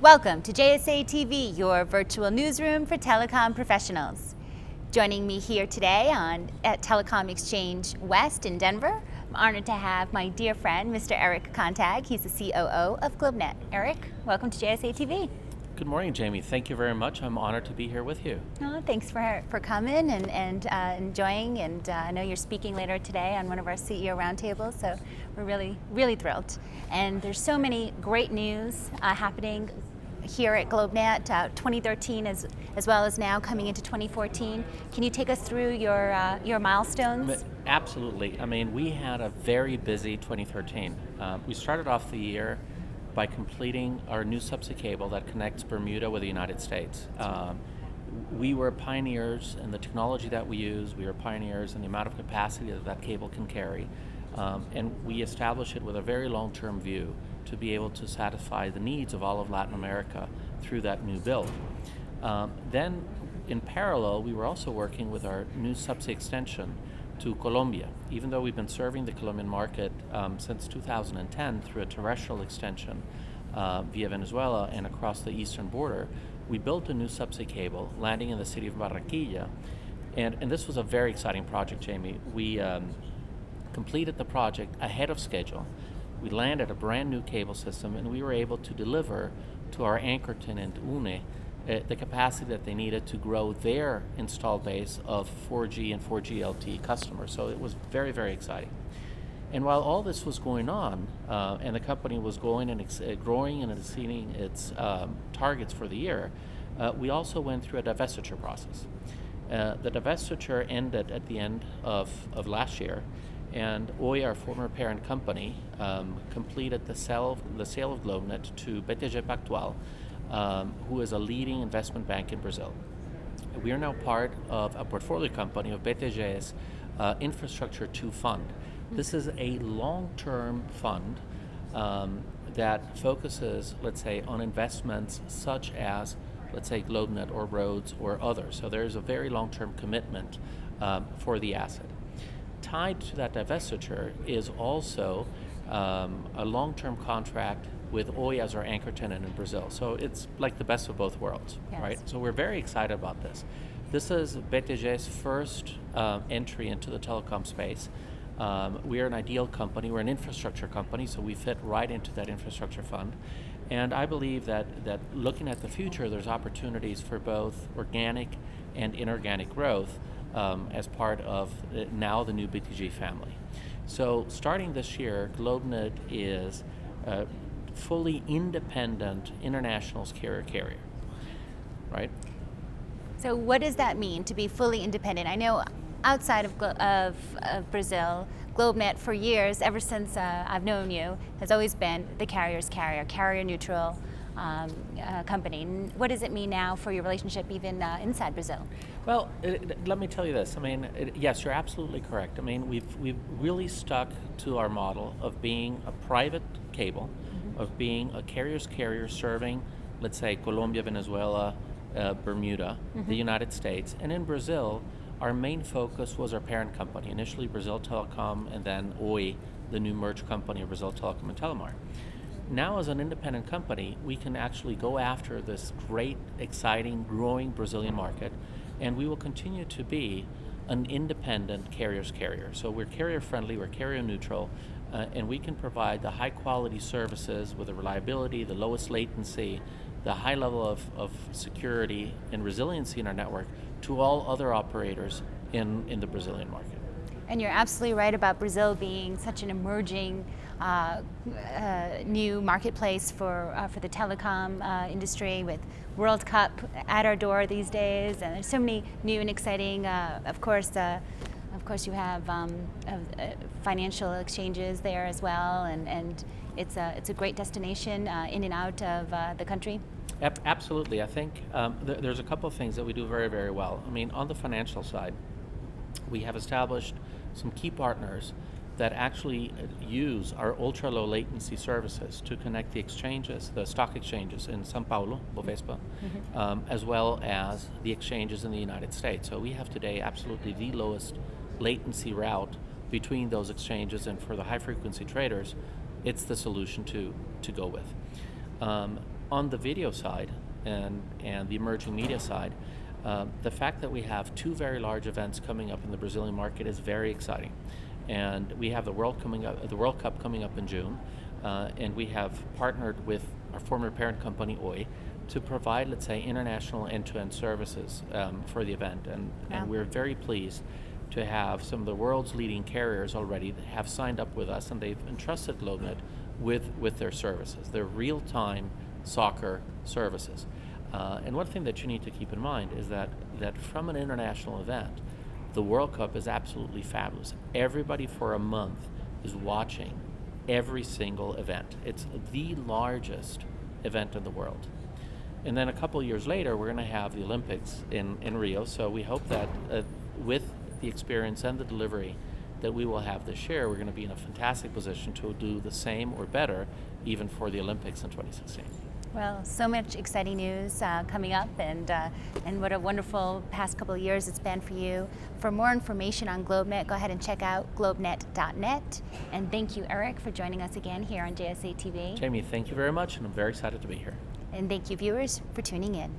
Welcome to JSA TV, your virtual newsroom for telecom professionals. Joining me here today at Telecom Exchange West in Denver, I'm honored to have my dear friend, Mr. Erick Contag. He's the COO of GlobeNet. Erick, welcome to JSA TV. Good morning, Jamie. Thank you very much. I'm honored to be here with you. Oh, thanks for coming and enjoying, and I know you're speaking later today on one of our CEO roundtables, so we're really thrilled. And there's so many great news happening here at GlobeNet, 2013 as well as now coming into 2014. Can you take us through your milestones? Absolutely. I mean, we had a very busy 2013. We started off the year by completing our new subsea cable that connects Bermuda with the United States. We were pioneers in the technology that we use. We were pioneers in the amount of capacity that cable can carry. And we established it with a very long-term view to be able to satisfy the needs of all of Latin America through that new build. Then, in parallel, we were also working with our new subsea extension to Colombia. Even though we've been serving the Colombian market since 2010 through a terrestrial extension via Venezuela and across the eastern border, we built a new subsea cable landing in the city of Barranquilla. And this was a very exciting project, Jamie. We completed the project ahead of schedule. We landed a brand new cable system, and we were able to deliver to our anchor tenant, UNE, the capacity that they needed to grow their installed base of 4G and 4G LTE customers. So it was very, very exciting. And while all this was going on, and the company was growing and exceeding its targets for the year, we also went through a divestiture process. The divestiture ended at the end of last year, and Oi, our former parent company, completed the sale of GlobeNet to BTG Pactual, who is a leading investment bank in Brazil. We are now part of a portfolio company of BTG's Infrastructure 2 fund. This is a long-term fund that focuses, let's say, on investments such as, let's say, GlobeNet or roads or others. So there's a very long-term commitment for the asset. Tied to that divestiture is also a long-term contract with Oi as our anchor tenant in Brazil. So it's like the best of both worlds, yes. Right? So we're very excited about this. This is BTG's first entry into the telecom space. We are an ideal company. We're an infrastructure company, so we fit right into that infrastructure fund. And I believe that looking at the future, there's opportunities for both organic and inorganic growth as part of now the new BTG family. So starting this year, GlobeNet is a fully independent international carrier, right? So what does that mean, to be fully independent? I know outside of Brazil, GlobeNet for years, ever since I've known you, has always been the carrier's carrier neutral company. What does it mean now for your relationship even inside Brazil? Well, let me tell you this. I mean, yes, you're absolutely correct. I mean, we've really stuck to our model of being a private cable, of being a carrier's carrier serving, let's say, Colombia, Venezuela, Bermuda, the United States. And in Brazil, our main focus was our parent company, initially Brazil Telecom, and then Oi, the new merged company of Brazil Telecom and Telemar. Now, as an independent company, we can actually go after this great, exciting, growing Brazilian market, and we will continue to be an independent carrier's carrier. So we're carrier friendly, we're carrier neutral, and we can provide the high quality services with the reliability, the lowest latency, the high level of security and resiliency in our network to all other operators in the Brazilian market. And you're absolutely right about Brazil being such an emerging new marketplace for the telecom industry, with World Cup at our door these days, and there's so many new and exciting. Of course, you have financial exchanges there as well, and it's a great destination in and out of the country. Absolutely. I think there's a couple of things that we do very, very well. I mean, on the financial side, we have established some key partners that actually use our ultra-low latency services to connect the exchanges, the stock exchanges in São Paulo, Bovespa, as well as the exchanges in the United States. So we have today absolutely the lowest latency route between those exchanges, and for the high-frequency traders, it's the solution to go with. On the video side and the emerging media side, the fact that we have two very large events coming up in the Brazilian market is very exciting. And we have the World Cup coming up in June, and we have partnered with our former parent company, Oi, to provide, let's say, international end-to-end services for the event. And we're very pleased to have some of the world's leading carriers already that have signed up with us, and they've entrusted GlobeNet with their services, their real-time soccer services. And one thing that you need to keep in mind is that from an international event, the World Cup is absolutely fabulous. Everybody for a month is watching every single event. It's the largest event in the world. And then a couple years later, we're going to have the Olympics in Rio. So we hope that with the experience and the delivery that we will have this year, we're going to be in a fantastic position to do the same or better even for the Olympics in 2016. Well, so much exciting news coming up, and what a wonderful past couple of years it's been for you. For more information on GlobeNet, go ahead and check out globenet.net. And thank you, Erick, for joining us again here on JSA TV. Jamie, thank you very much, and I'm very excited to be here. And thank you, viewers, for tuning in.